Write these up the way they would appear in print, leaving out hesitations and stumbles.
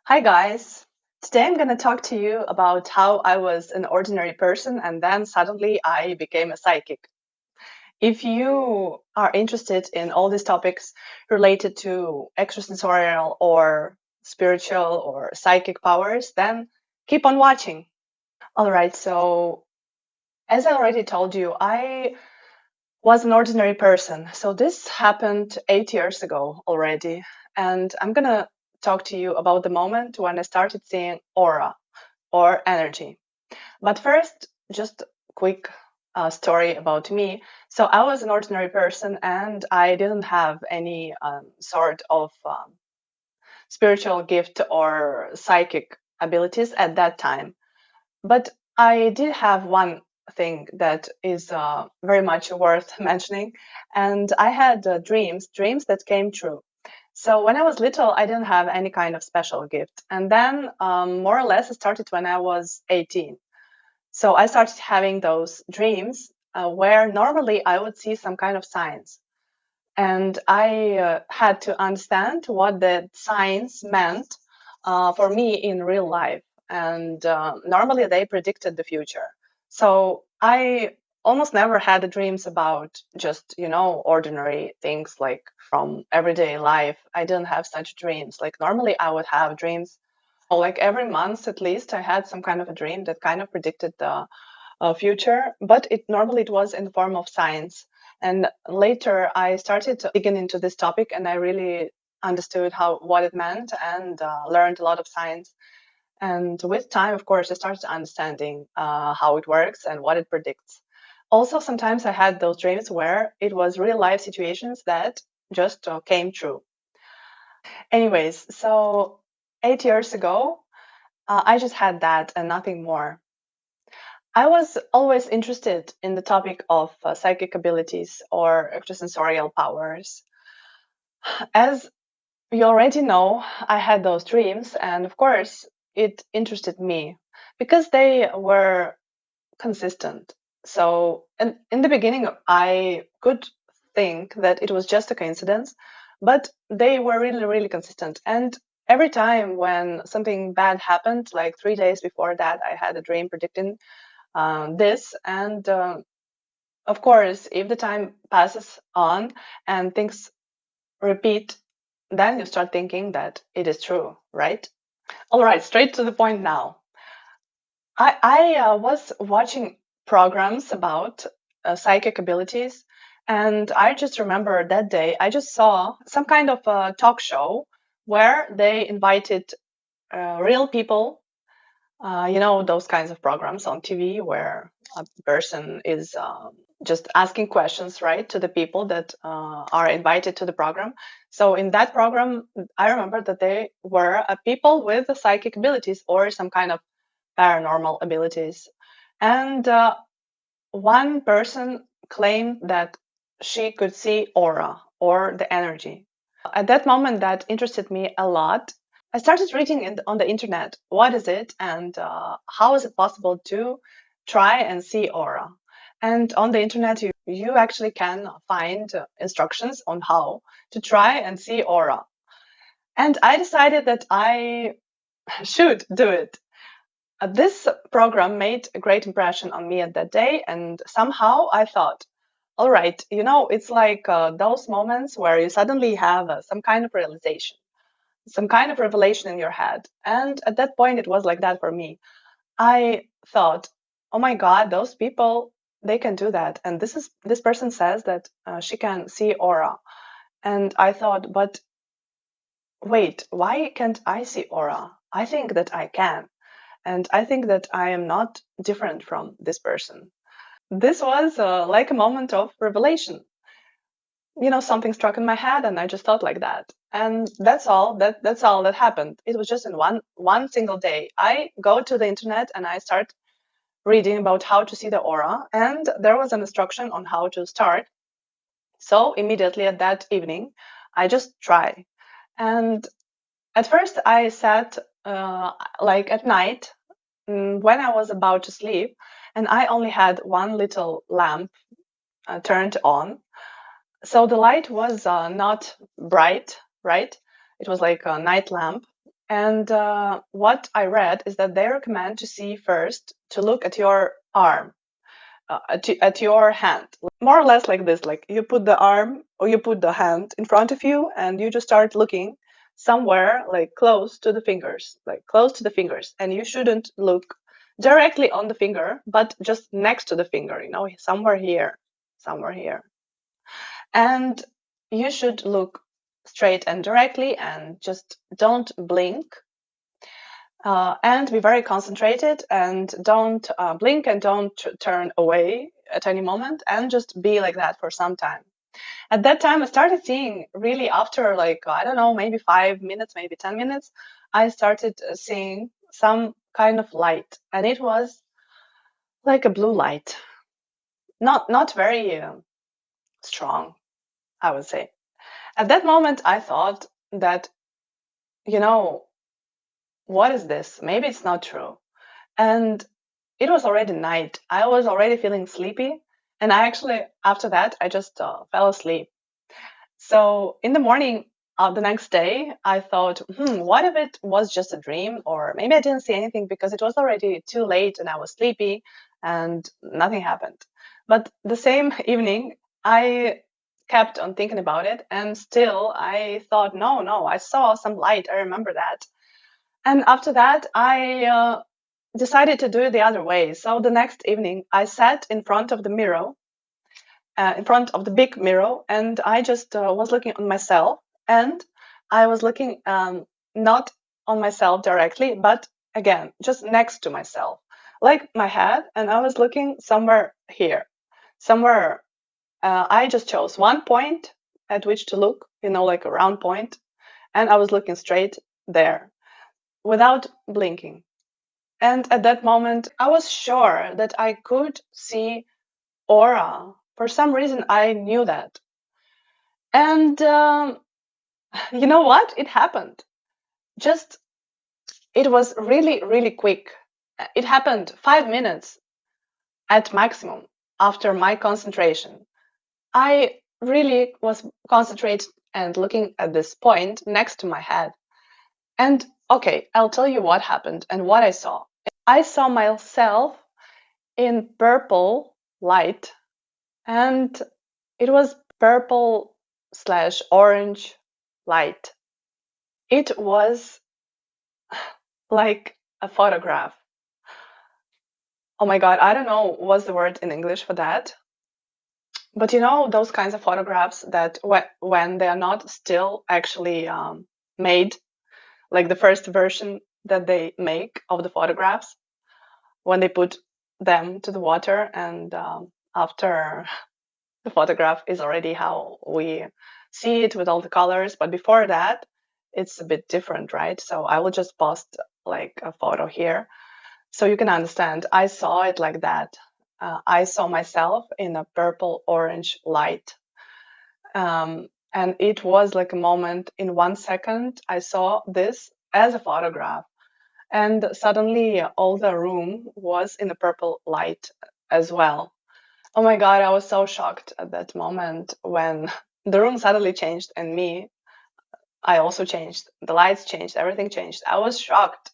Hi, guys. Today I'm going to talk to you about how I was an ordinary person and then suddenly I became a psychic. If you are interested in all these topics related to extrasensorial or spiritual or psychic powers, then keep on watching. All right, so as I already told you, I was an ordinary person. So this happened 8 years ago already. And I'm going to talk to you about the moment when I started seeing aura or energy. But first, just a quick story about me. So I was an ordinary person and I didn't have any sort of spiritual gift or psychic abilities at that time. But I did have one thing that is very much worth mentioning. And I had dreams that came true. So when I was little, I didn't have any kind of special gift. And then more or less it started when I was 18. So I started having those dreams where normally I would see some kind of signs. And I had to understand what the signs meant for me in real life. And normally they predicted the future. So I almost never had dreams about just, ordinary things like from everyday life. I didn't have such dreams. Like normally I would have dreams. Like every month at least, I had some kind of a dream that kind of predicted the future, but it was in the form of science. And later I started to dig into this topic, and I really understood how what it meant and learned a lot of science. And with time, of course, I started understanding how it works and what it predicts. Also, sometimes I had those dreams where it was real life situations that just came true. Anyways, so 8 years ago, I just had that and nothing more. I was always interested in the topic of psychic abilities or extrasensorial powers. As you already know, I had those dreams, and of course, it interested me because they were consistent. So, in the beginning, I could think that it was just a coincidence, but they were really, really consistent. And every time when something bad happened, like 3 days before that, I had a dream predicting this. And of course, if the time passes on and things repeat, then you start thinking that it is true, right? All right, straight to the point now. I was watching programs about psychic abilities, and I just remember that day I just saw some kind of a talk show where they invited real people. Those kinds of programs on TV where a person is just asking questions, right, to the people that are invited to the program. So in that program, I remember that they were people with psychic abilities or some kind of paranormal abilities. And one person claimed that she could see aura or the energy. At that moment, that interested me a lot. I started reading on the internet what is it and how is it possible to try and see aura. And on the internet, you actually can find instructions on how to try and see aura. And I decided that I should do it. This program made a great impression on me at that day, and somehow I thought, all right, it's like those moments where you suddenly have some kind of realization, some kind of revelation in your head. And at that point, it was like that for me. I thought, oh my God, those people, they can do that. And this person says that she can see aura. And I thought, but wait, why can't I see aura? I think that I can. And I think that I am not different from this person. This was like a moment of revelation. Something struck in my head, and I just thought like that. And that's all. That's all that happened. It was just in one single day. I go to the internet and I start reading about how to see the aura, and there was an instruction on how to start. So immediately at that evening, I just try. And at first, I sat like at night when I was about to sleep, and I only had one little lamp turned on. So the light was not bright, right? It was like a night lamp. And what I read is that they recommend to see first, to look at your arm, at your hand, more or less like this. Like you put the arm or you put the hand in front of you, and you just start looking somewhere like close to the fingers, and you shouldn't look directly on the finger, but just next to the finger, somewhere here, somewhere here. And you should look straight and directly and just don't blink. And be very concentrated, and don't blink, and don't turn away at any moment, and just be like that for some time. At that time, I started seeing, really after like, I don't know, maybe 5 minutes, maybe 10 minutes, I started seeing some kind of light, and it was like a blue light, not very strong, I would say. At that moment, I thought that, what is this? Maybe it's not true. And it was already night. I was already feeling sleepy. And I actually, after that, I just fell asleep. So in the morning of the next day, I thought, what if it was just a dream? Or maybe I didn't see anything because it was already too late and I was sleepy and nothing happened. But the same evening, I kept on thinking about it. And still, I thought, no, I saw some light. I remember that. And after that, I decided to do it the other way. So the next evening, I sat in front of the mirror, in front of the big mirror, and I just was looking on myself. And I was looking not on myself directly, but again, just next to myself, like my head. And I was looking somewhere here, somewhere. I just chose one point at which to look, like a round point, and I was looking straight there without blinking. And at that moment, I was sure that I could see aura. For some reason, I knew that. And you know what? It happened. Just, it was really, really quick. It happened 5 minutes at maximum after my concentration. I really was concentrated and looking at this point next to my head. And okay, I'll tell you what happened and what I saw. I saw myself in purple light, and it was purple/orange light. It was like a photograph. Oh my God, I don't know what's the word in English for that. But those kinds of photographs that when they are not still actually made, like the first version that they make of the photographs, when they put them to the water, and after the photograph is already how we see it with all the colors. But before that, it's a bit different, right? So I will just post like a photo here so you can understand. I saw it like that. I saw myself in a purple orange light. And it was like a moment. In 1 second, I saw this as a photograph. And suddenly all the room was in a purple light as well. Oh my God, I was so shocked at that moment when the room suddenly changed, and I also changed. The lights changed, everything changed. I was shocked.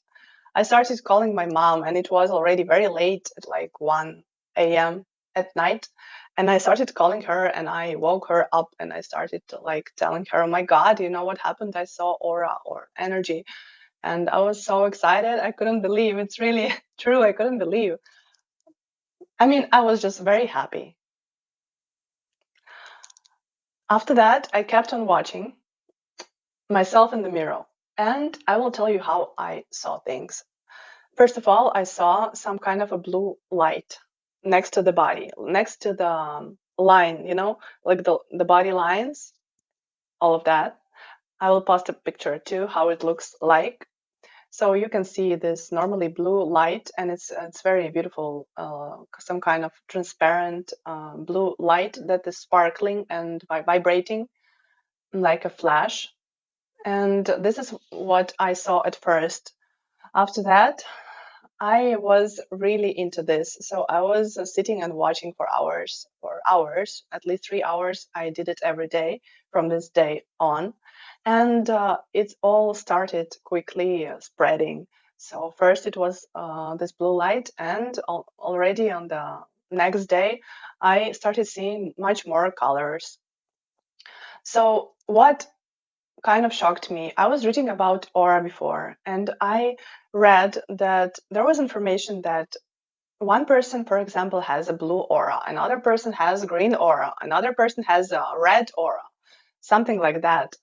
I started calling my mom, and it was already very late, at like 1 a.m. at night. And I started calling her, and I woke her up, and I started like telling her, oh my God, you know what happened? I saw aura or energy. And I was so excited. I couldn't believe it's really true. I couldn't believe. I mean, I was just very happy. After that, I kept on watching myself in the mirror, and I will tell you how I saw things. First of all, I saw some kind of a blue light next to the body, next to the line, like the body lines, all of that. I will post a picture too, how it looks like. So you can see this normally blue light, and it's very beautiful, some kind of transparent blue light that is sparkling and vibrating like a flash. And this is what I saw at first. After that, I was really into this. So I was sitting and watching for hours, at least 3 hours. I did it every day from this day on. And it all started quickly spreading. So first it was this blue light, and already on the next day, I started seeing much more colors. So what kind of shocked me. I was reading about aura before, and I read that there was information that one person, for example, has a blue aura, another person has a green aura, another person has a red aura, something like that.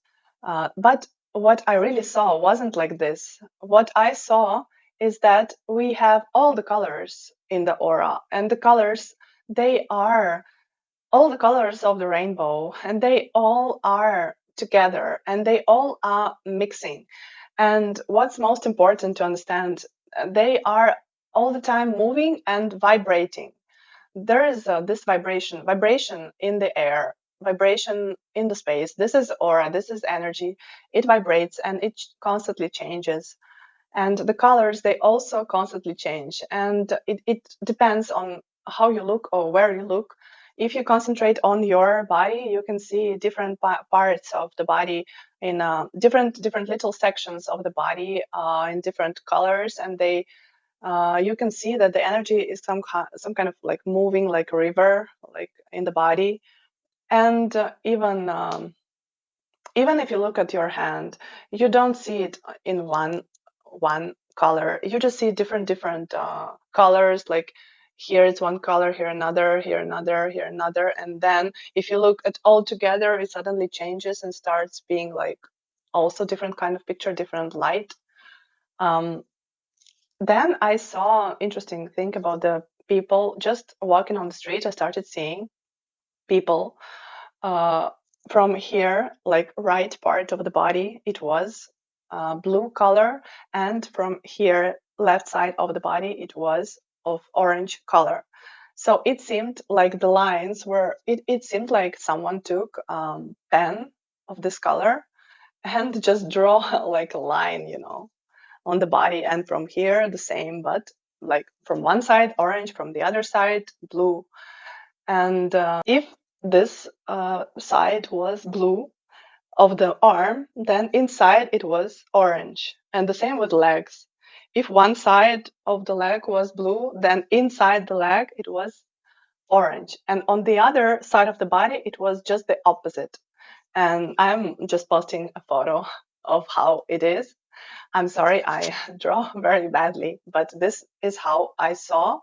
But what I really saw wasn't like this. What I saw is that we have all the colors in the aura, and the colors, they are all the colors of the rainbow, and they all are together and they all are mixing. And what's most important to understand, they are all the time moving and vibrating. There is this vibration in the air, vibration in the space. This is aura, this is energy. It vibrates and it constantly changes. And the colors, they also constantly change, and it depends on how you look or where you look. If you concentrate on your body, you can see different parts of the body in different little sections of the body in different colors, and they you can see that the energy is some kind of like moving like a river, like in the body. And even if you look at your hand, you don't see it in one color. You just see different colors. Like here it's one color, here another, here another, here another, and then if you look at all together, it suddenly changes and starts being like also different kind of picture, different light. Um, then I saw interesting thing about the people just walking on the street. I started seeing people uh, from here, like right part of the body, it was blue color, and from here, left side of the body, it was of orange color. So it seemed like the lines were, it seemed like someone took pen of this color and just draw like a line, on the body. And from here, the same, but like from one side, orange, from the other side, blue. And if this side was blue of the arm, then inside it was orange. And the same with legs. If one side of the leg was blue, then inside the leg it was orange. And on the other side of the body, it was just the opposite. And I'm just posting a photo of how it is. I'm sorry, I draw very badly, but this is how I saw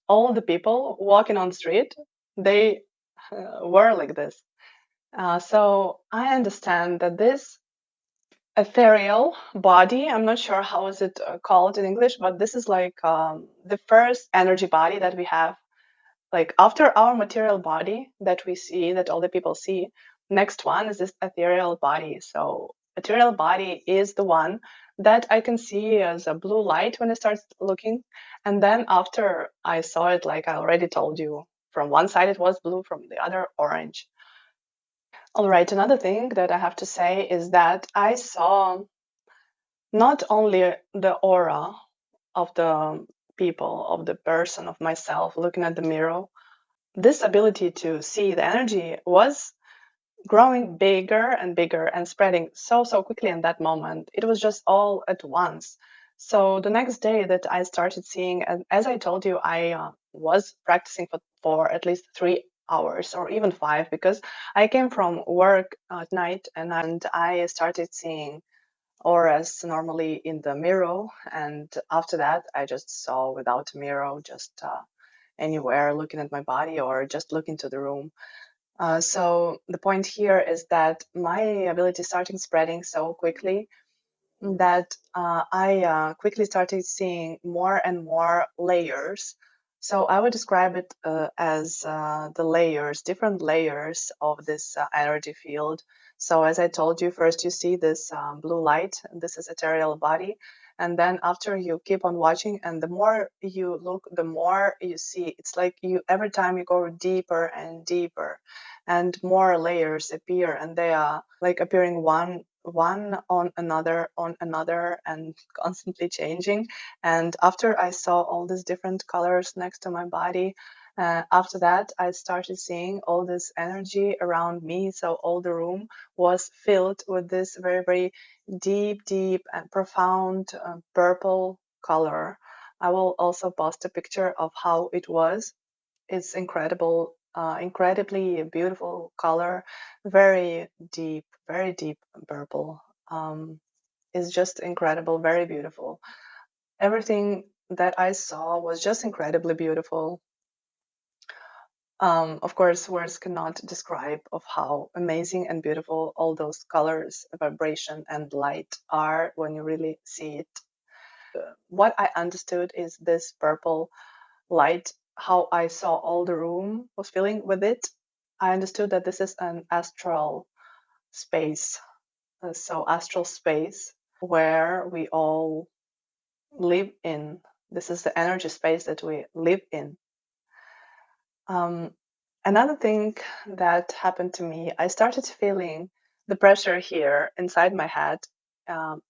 all the people walking on the street. They were like this. So I understand that this ethereal body, I'm not sure how is it called in English, but this is like the first energy body that we have. Like after our material body that we see, that all the people see, next one is this ethereal body. So ethereal body is the one that I can see as a blue light when I start looking. And then after I saw it, like I already told you, from one side it was blue, from the other orange. All right, another thing that I have to say is that I saw not only the aura of the people, of the person, of myself looking at the mirror. This ability to see the energy was growing bigger and bigger and spreading so quickly in that moment. It was just all at once. So the next day that I started seeing, and as I told you, I was practicing for at least 3 hours or even 5, because I came from work at night and I started seeing auras normally in the mirror. And after that, I just saw without a mirror, just anywhere looking at my body or just look into the room. So the point here is that my ability started spreading so quickly that I quickly started seeing more and more layers. So I would describe it as the layers, different layers of this energy field. So as I told you, first you see this blue light, this is ethereal body. And then after you keep on watching, and the more you look, the more you see. It's like you every time you go deeper and deeper, and more layers appear, and they are like appearing one one on another, and constantly changing. And after I saw all these different colors next to my body, after that, I started seeing all this energy around me. So all the room was filled with this very, very deep, deep and profound purple color. I will also post a picture of how it was. It's incredible, incredibly beautiful color, very deep purple. Is just incredible, very beautiful. Everything that I saw was just incredibly beautiful. Of course, words cannot describe of how amazing and beautiful all those colors, vibration, and light are when you really see it. What I understood is this purple light, how I saw all the room was filling with it. I understood that this is an astral space, so astral space where we all live in. This is the energy space that we live in. Another thing that happened to me, I started feeling the pressure here inside my head.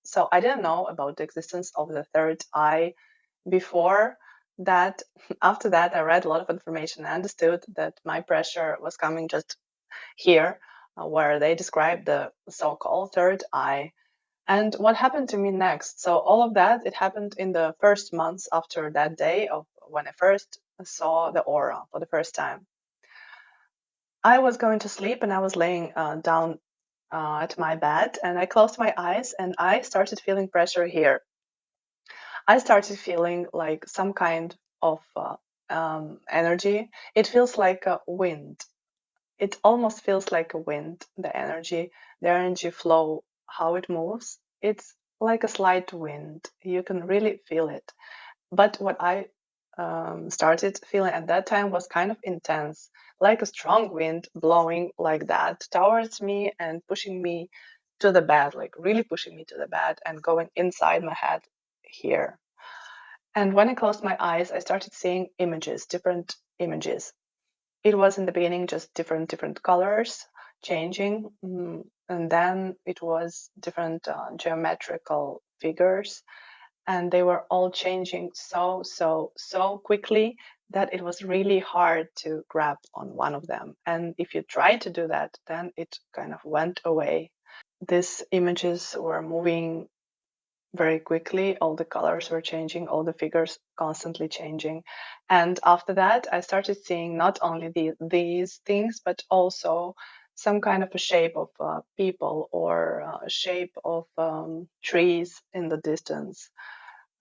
So I didn't know about the existence of the third eye before that. After that, I read a lot of information. I understood that my pressure was coming just here, where they describe the so-called third eye. And what happened to me next? So all of that, it happened in the first months after that day of when I first saw the aura for the first time. I was going to sleep and I was laying down at my bed, and I closed my eyes and I started feeling pressure here. I started feeling like some kind of energy. It feels like a wind. It almost feels like a wind, the energy flow, how it moves. It's like a slight wind. You can really feel it. But what I started feeling at that time was kind of intense, like a strong wind blowing like that towards me and pushing me to the bed, like really pushing me to the bed and going inside my head here. And when I closed my eyes, I started seeing images, different images. It was in the beginning just different colors changing, and then it was different geometrical figures, and they were all changing so quickly that it was really hard to grab on one of them. And if you try to do that, then it kind of went away. These images were moving very quickly. All the colors were changing, all the figures constantly changing. And after that, I started seeing not only these things, but also some kind of a shape of people or a shape of trees in the distance,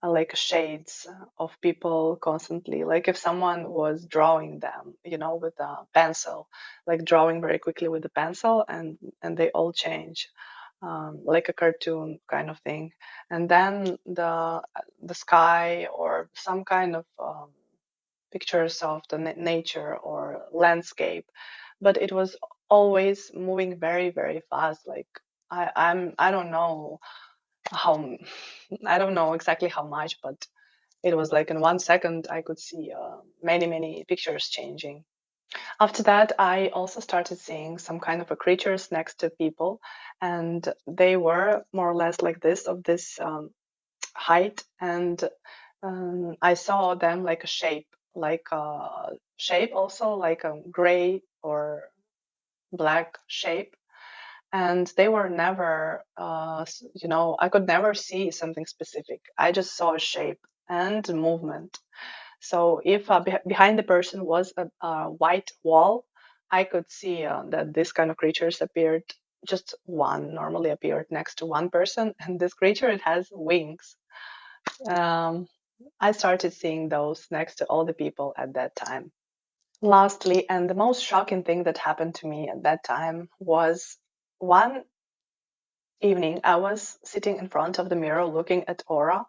like shades of people constantly, like if someone was drawing them, with a pencil, like drawing very quickly with the pencil, and they all change, like a cartoon kind of thing. And then the sky or some kind of pictures of the nature or landscape, but it was always moving very fast. Like I don't know how, I don't know exactly how much, but it was like in 1 second I could see many pictures changing. After that, I also started seeing some kind of a creatures next to people, and they were more or less like this, of this height, and I saw them like a shape, also like a gray or black shape, and they were never, I could never see something specific. I just saw a shape and movement. So if behind the person was a white wall, I could see that this kind of creatures appeared. Just one normally appeared next to one person, and this creature, it has wings. Um, I started seeing those next to all the people at that time. Lastly, and the most shocking thing that happened to me at that time was one evening I was sitting in front of the mirror looking at aura.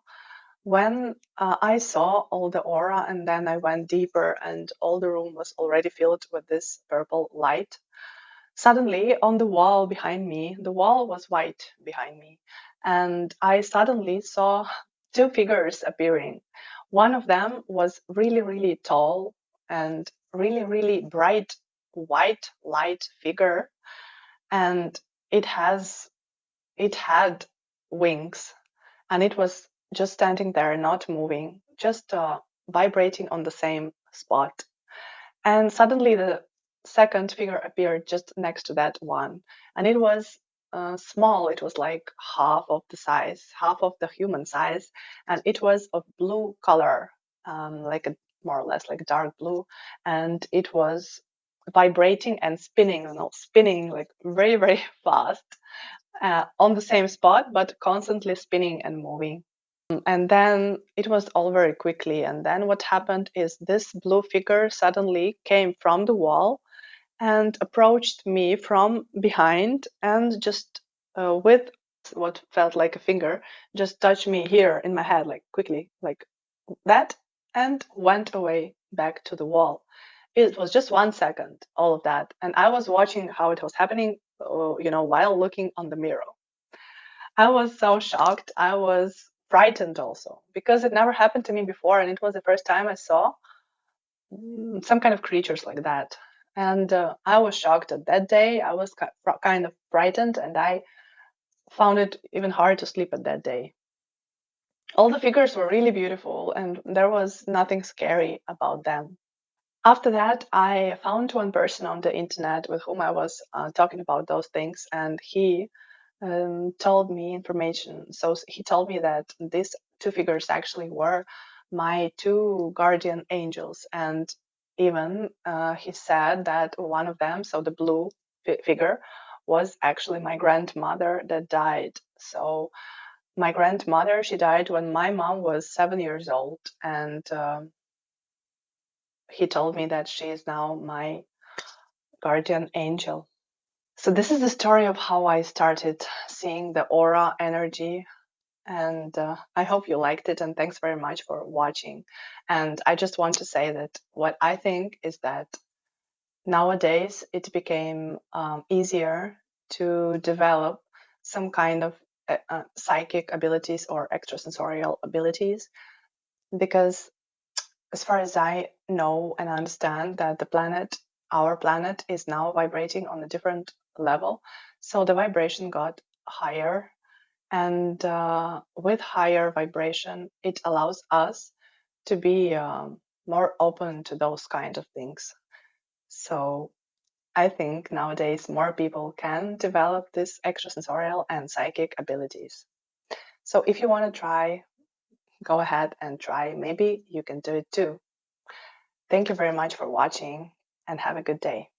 When I saw all the aura, and then I went deeper, and all the room was already filled with this purple light. Suddenly, on the wall behind me, the wall was white behind me, and I suddenly saw two figures appearing. One of them was really tall and really bright white light figure, and it has it had wings, and it was just standing there, not moving, just vibrating on the same spot. And suddenly the second figure appeared just next to that one, and it was small. It was like half of the size, half of the human size, and it was of blue color, like a more or less like dark blue, and it was vibrating and spinning, spinning like very, very fast on the same spot, but constantly spinning and moving. And then it was all very quickly. And then what happened is this blue figure suddenly came from the wall and approached me from behind and just with what felt like a finger, just touched me here in my head, like quickly, like that, and went away back to the wall. It was just 1 second, all of that. And I was watching how it was happening, while looking on the mirror. I was so shocked. I was frightened also because it never happened to me before, and it was the first time I saw some kind of creatures like that. And I was shocked at that day. I was kind of frightened, and I found it even hard to sleep at that day. All the figures were really beautiful, and there was nothing scary about them. After that, I found one person on the internet with whom I was talking about those things, and he told me information. So he told me that these two figures actually were my two guardian angels, and even he said that one of them, so the blue figure, was actually my grandmother that died. So my grandmother, she died when my mom was 7 years old, and he told me that she is now my guardian angel. So this is the story of how I started seeing the aura energy, and I hope you liked it, and thanks very much for watching. And I just want to say that what I think is that nowadays it became easier to develop some kind of psychic abilities or extrasensorial abilities, because as far as I know and understand, that our planet is now vibrating on a different level. So the vibration got higher, and with higher vibration, it allows us to be more open to those kind of things. So I think nowadays more people can develop this extrasensorial and psychic abilities. So if you want to try, go ahead and try. Maybe you can do it too. Thank you very much for watching, and have a good day.